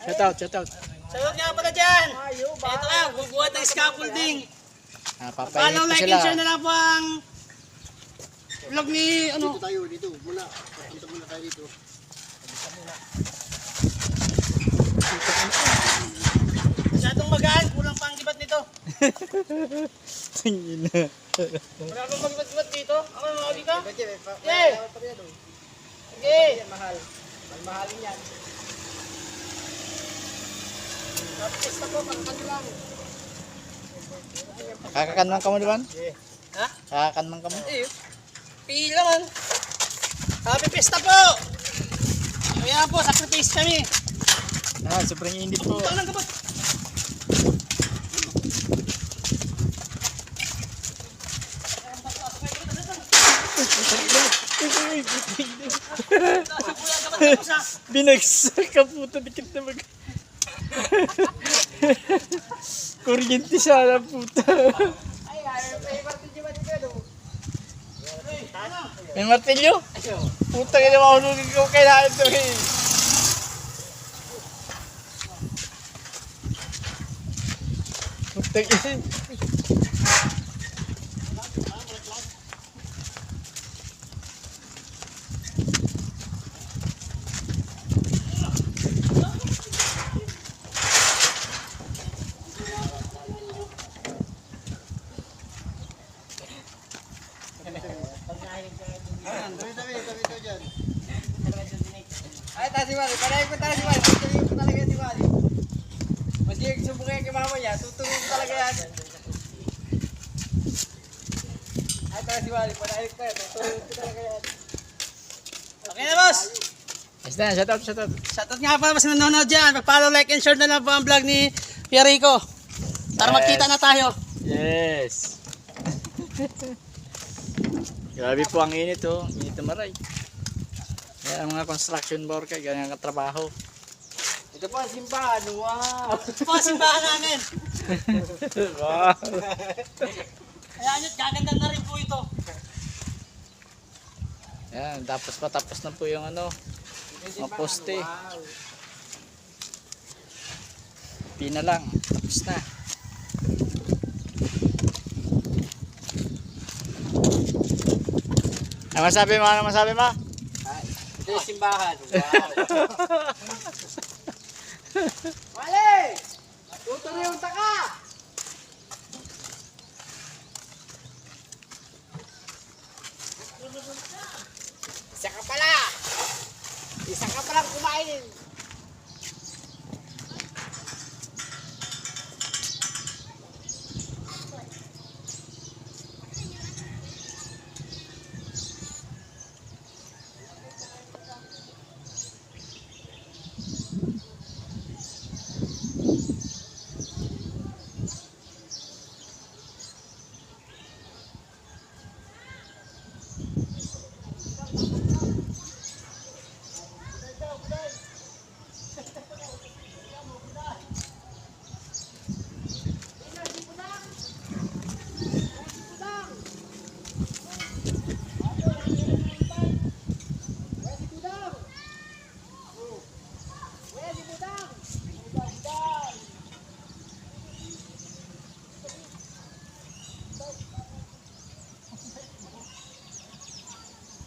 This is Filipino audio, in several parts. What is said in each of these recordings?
Shout out, shout out. Salut nga pala dyan. Ito nga, bubuhat ng scaffolding. Papainit Follow, pa like, sila. and share na lang po ang vlog ni, ano. Dito tayo, dito. Muna. Punta muna tayo dito. Masyadong magaan, kulang pa ang gibat nito. Tingin na. Wala akong magibat-gibat dito. Ako yung mga dito. Okay. Okay. Mahal. Mahalin yan. Tapos ako, pangkan lang. Kakakanman ka mo diban? Ha? Kakakanman ka mo? Eh, pilangan. Happy Fiesta po! Kaya po, sacrifice kami. Sobrang init po. Punta ng gabat. Binagsak ka puta, dikit na mag... Kuryente siya na puta. May martilyo? Puta ka na mahulugin ko kailangan ito eh. Puta ka. Tabi dyan. Ay, tayo si Wally. Panahin ko tayo si Wally. Tutuloy ko talaga yan si Wally. Mas yung sumbungin kay mama niya, tutuloy ko talaga yan. Ay, tayo si Wally. Panahin ko yan. Tutuloy ko talaga yan. Okay na, boss. Basta, shout out, shout out. Shoutout nga pa sa nanonood dyan. Mag-follow, like, and share na lang po ang vlog ni Pierrico. Para Yes. magkita na tayo. Yes. Grabe po ang init oh. Init na maray. Yan ang mga construction worker, ganyan ang trabaho. Ito po ang simbahan. Wow! Ito po ang simbahan namin. Wow. Kaya nyo, gaganda na rin po ito. Yan, tapos patapos na po yung ano, mga poste. Wow! Pina lang, tapos na. Ano masabi mo? Ano masabi mo? Ay, ito yung simbahan. Wow! Wally! Tutuloy yung taka! Isa ka pala! Isa ka palang kumain!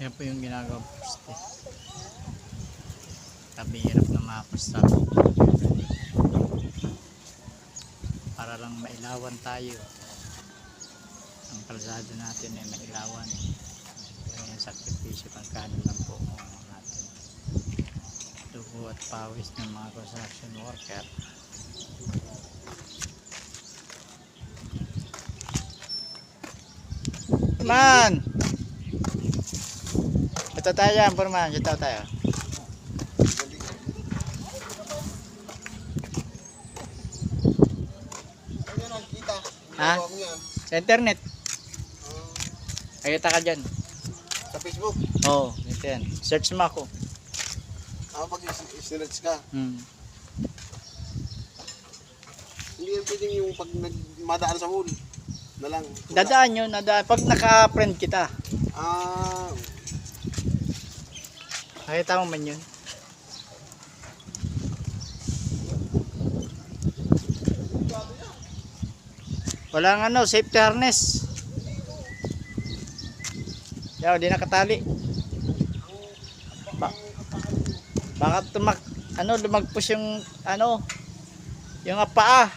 Yan po yung ginagawa poste. Sabi hirap na makapusta. Para lang mailawan tayo. Ang kalsada natin ay mailawan. Pero yung sakripisyo pagkanin lang po natin. Dugo at pawis ng mga construction worker. Man! Ito tayo yan, Purman. Ito tayo. Ano yan, nakikita? Ha? Ginagawa mo yan. Sa internet. Ayota ka dyan. Sa Facebook. Oo, ito yan. Search mo ako. Pag isinerch ka. Hindi yan pwedeng yung pag madaan sa mall. Na lang. Dadaan yun, dadaan. Pag naka-friend kita. Ah, Nakita mo man yun. Walang ano, safety harness. Yaw, di nakatali. Baka lumagpos yung yung paa.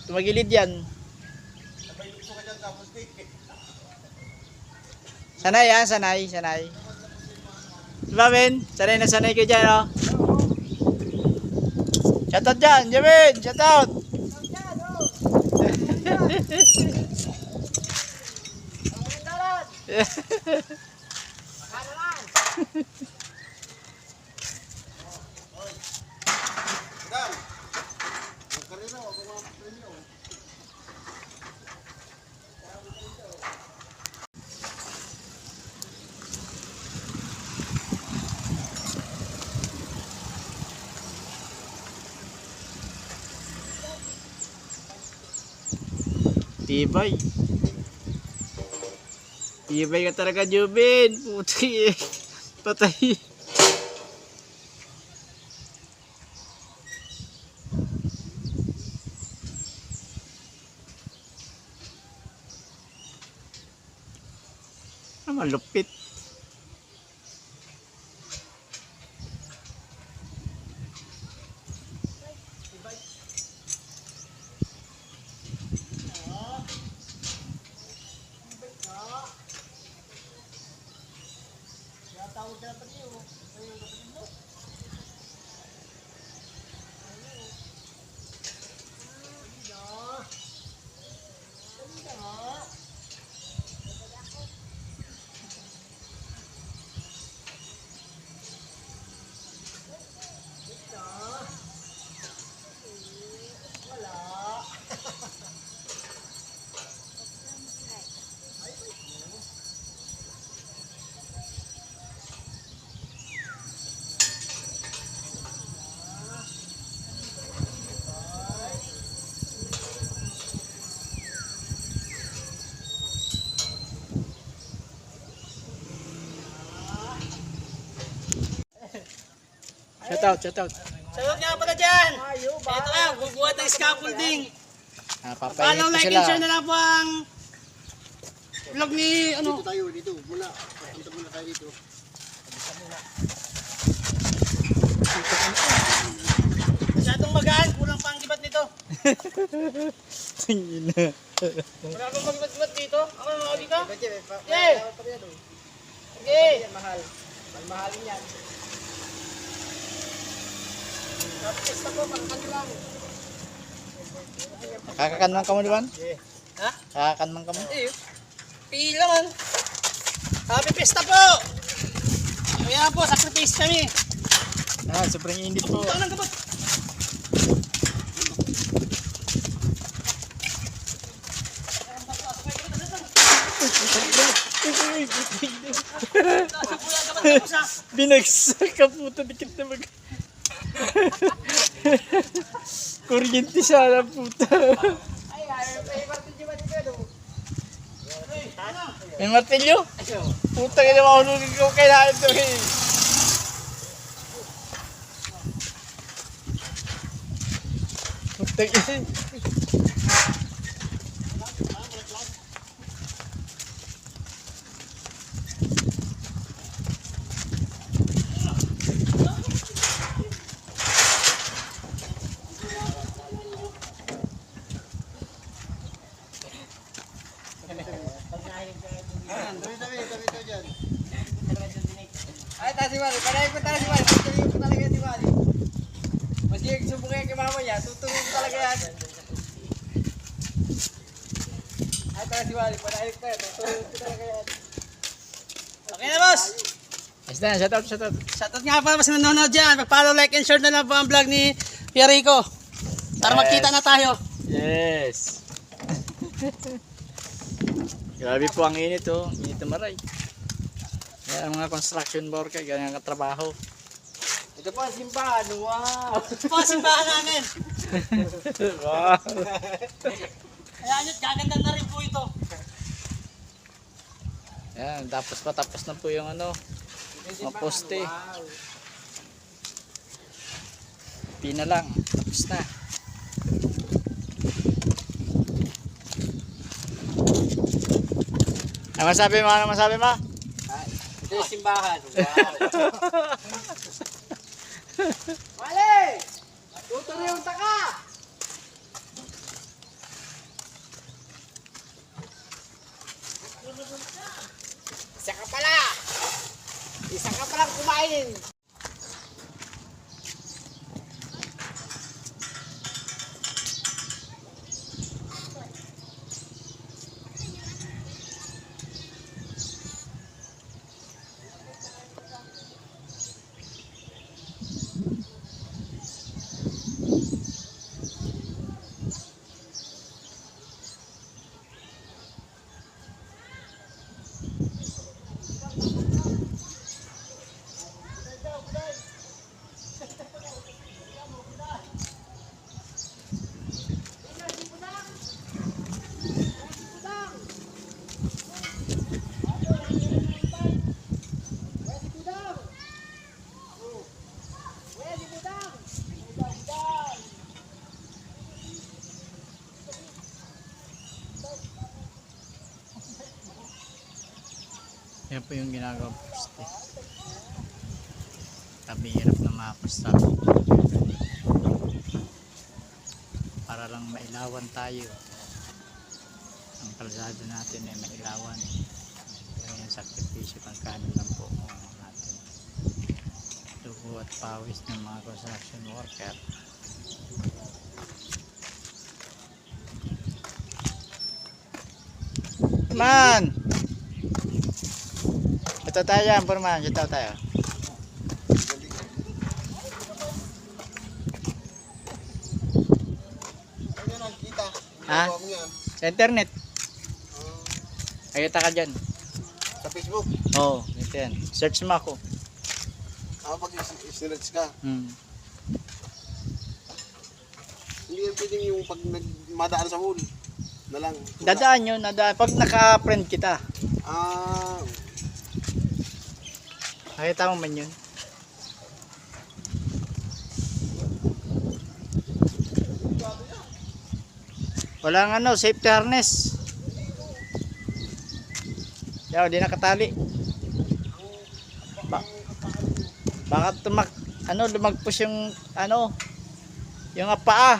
Tumagilid yan. Sanay yan, sanay. Diba, Ben? Sanay na sanay ko dyan, oh. Shoutout dyan, Jamin! Shoutout! Tibay. Tibay ka talaga, Jubin. Puti eh. Patay. Malupit. Shoutout. Sagot nga pala dyan. Ito nga, bubuhat ng scaffolding. Papainit Follow, pa like, sila. and share na lang po ang vlog ni, Dito tayo, dito. Mula. Punta muna tayo dito. Masyadong magaan, kulang pa ang gibat nito. Tingina. Wala akong magibat-gibat dito. Ako na mga ka? Eh! Okay. Mahal. Mahalin yan. Tapos na po, pangkanilang. Kakakanman ka mo, Diban? Ha? Kakakanman ka mo? Eh, pila man. Happy Fiesta po! Kaya po, sacrifice kami. Sobrang init po. Ito ng gabot. Binagsak ka puta, dikit na mag... Kuryente sana puta. May martilyo? Puta ka na mahulugin ko kailangan ito eh. Puta ka Dito dyan. Ay, tasi Mari. Panay ko tasi Mari. Pagkaliyo ko talaga yan si Mari. Maski sumbungin kay mama niya, tutulong ko talaga yan. Ay, tasi Mari. Panay ko yan. Tutulong ko talaga yan. Okay na, boss. Ayos na, shoutout. Shoutout nga pala sa nanonood dyan. Mag-follow, like, and share na lang po ang vlog ni Pierrico. Para Yes. magkita na tayo. Yes. Grabe po ang init oh. Init na maray. Yan ang mga construction worker, ganyan ang katrabaho. Ito po ang simbahan. Wow! Ito po ang simbahan namin. Wow. Kaya nyo, gaganda na rin po ito. Yan, tapos patapos na po yung ano, mga poste. Wow! Pina lang, tapos na. Ano masabi mo? Ano masabi mo? Ito yung simbahan. Wow. Mali! Tuturo yung taka! Isa ka pala! Isa ka palang kumain! Yan po yung ginagawa poste. Tabi hirap na mapusta. Para lang mailawan tayo. Ang kalsada natin ay mailawan. Pero yung sakripisyo pagkanin lang po natin. Dugo at pawis ng mga construction worker. Man! Ito tayo yan, Purman. Ito tayo. Ano yan nakikita? Ha? Ginagawa mo yan. Sa internet. Nakita ka dyan. Sa Facebook. Oo, ito yan. Search mo ako. Pag isinerch ka. Hindi yan pwedeng yung pag madaan sa mall. Na lang. Dadaan yun, dadaan. Pag naka-friend kita. Nakita mo man yun. Walang ano, safety harness. Yaw, di nakatali. Baka lumagpos yung yung paa.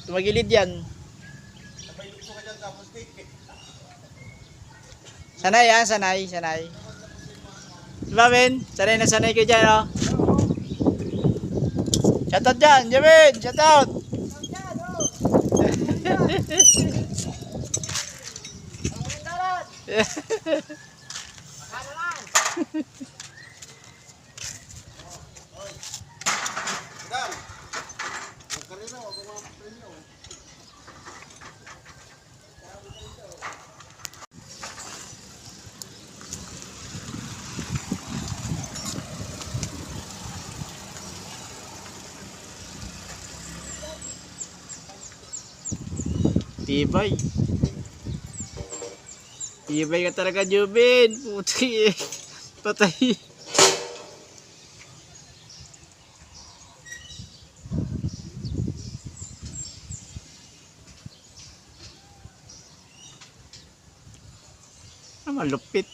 Tumagilid yan. Sanay yan, sanay. Diba, Ben? Sanay ko dyan, oh. Shoutout dyan, Jamin! Shoutout! Madam! Ang karino, ako mga premyo. Tibay. Tibay ka talaga, Jubin. Puti eh. Patay. Malupit.